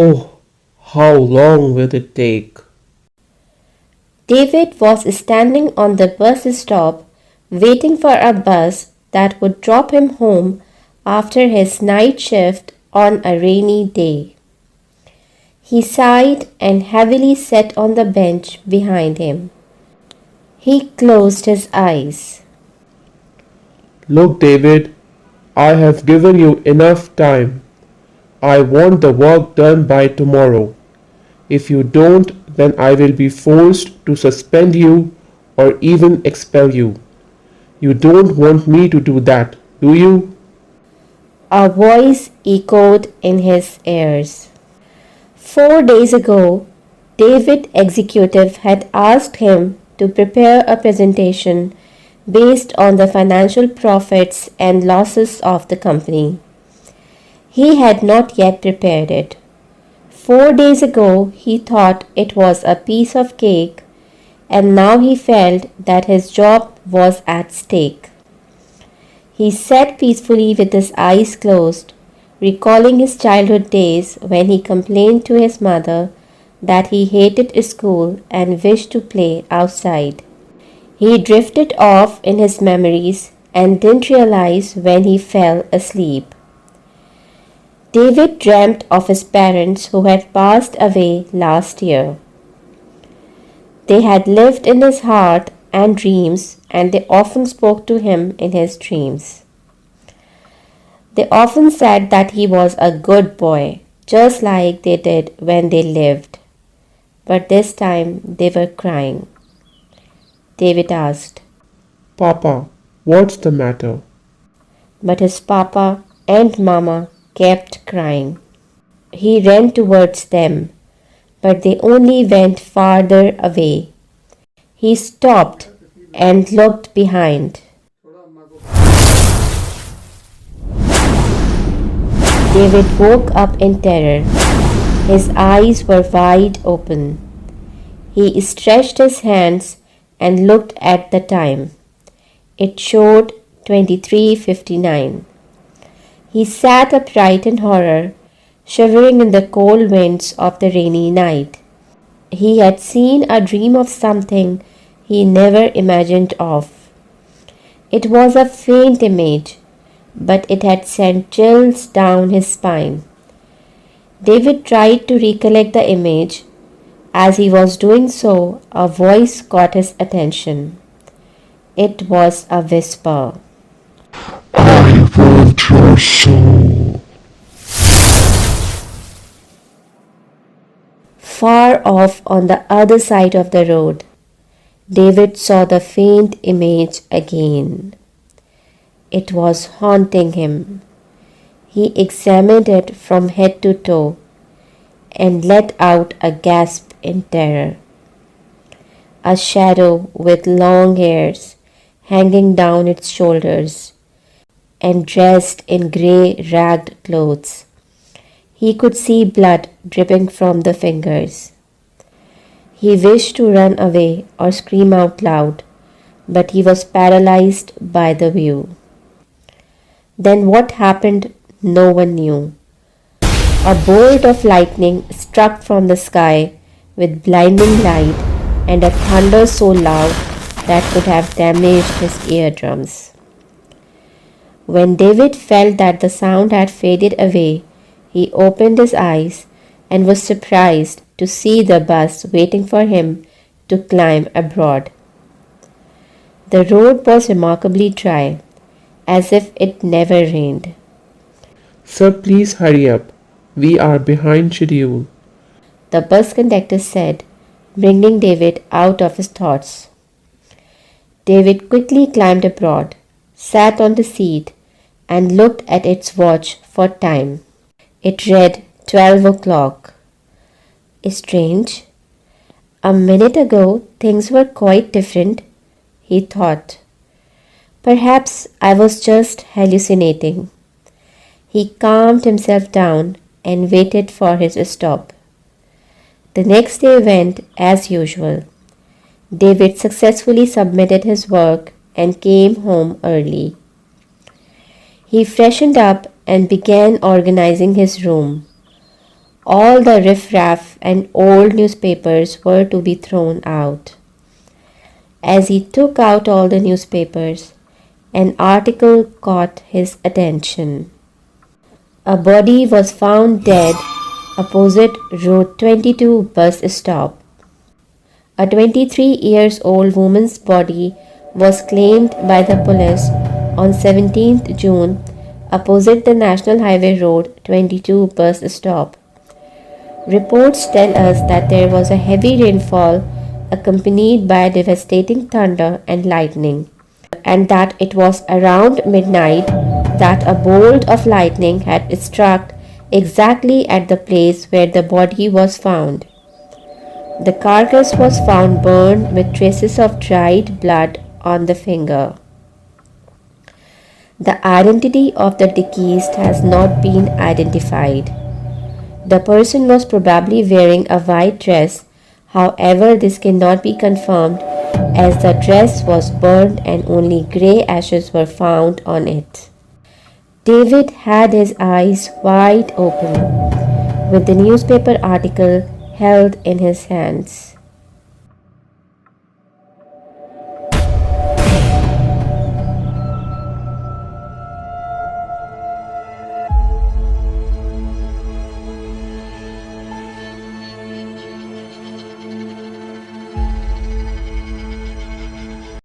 Oh, how long will it take? David was standing on the bus stop waiting for a bus that would drop him home after his night shift on a rainy day. He sighed and heavily sat on the bench behind him. He closed his eyes. Look, David, I have given you enough time. I want the work done by tomorrow. If you don't, then I will be forced to suspend you or even expel you. You don't want me to do that, do you? A voice echoed in his ears. 4 days ago, David Executive had asked him to prepare a presentation based on the financial profits and losses of the company. He had not yet prepared it. 4 days ago, he thought it was a piece of cake, and now he felt that his job was at stake. He sat peacefully with his eyes closed, recalling his childhood days when he complained to his mother that he hated school and wished to play outside. He drifted off in his memories and didn't realize when he fell asleep. David dreamt of his parents who had passed away last year. They had lived in his heart and dreams, and they often spoke to him in his dreams. They often said that he was a good boy, just like they did when they lived. But this time they were crying. David asked, Papa, what's the matter? but his papa and mama kept crying. He ran towards them, but they only went farther away. He stopped and looked behind. David woke up in terror. His eyes were wide open. He stretched his hands and looked at the time. It showed 23:59. He sat upright in horror, shivering in the cold winds of the rainy night. He had seen a dream of something he never imagined of. It was a faint image, but it had sent chills down his spine. David tried to recollect the image. As he was doing so, a voice caught his attention. It was a whisper. I want your soul. Far off on the other side of the road, David saw the faint image again. It was haunting him. He examined it from head to toe and let out a gasp in terror. A shadow with long hairs hanging down its shoulders and dressed in grey ragged clothes. He could see blood dripping from the fingers. He wished to run away or scream out loud, but he was paralyzed by the view. Then what happened, no one knew. A bolt of lightning struck from the sky with blinding light and a thunder so loud that could have damaged his eardrums. When David felt that the sound had faded away, he opened his eyes and was surprised to see the bus waiting for him to climb aboard. The road was remarkably dry, as if it never rained. Sir, please hurry up. We are behind schedule. The bus conductor said, bringing David out of his thoughts. David quickly climbed aboard, sat on the seat, and looked at its watch for time. It read 12 o'clock. Strange. A minute ago things were quite different, he thought. Perhaps I was just hallucinating. He calmed himself down and waited for his stop. The next day went as usual. David successfully submitted his work and came home early. He freshened up and began organizing his room. All the riffraff and old newspapers were to be thrown out. As he took out all the newspapers, an article caught his attention. A body was found dead opposite Road 22 bus stop. A 23 years old woman's body was claimed by the police on 17th June opposite the National Highway Road 22 bus stop. Reports tell us that there was a heavy rainfall accompanied by devastating thunder and lightning, and that it was around midnight that a bolt of lightning had struck exactly at the place where the body was found. The carcass was found burned with traces of dried blood on the finger. The identity of the deceased has not been identified. The person was probably wearing a white dress, however, this cannot be confirmed as the dress was burned and only grey ashes were found on it. David had his eyes wide open, with the newspaper article held in his hands.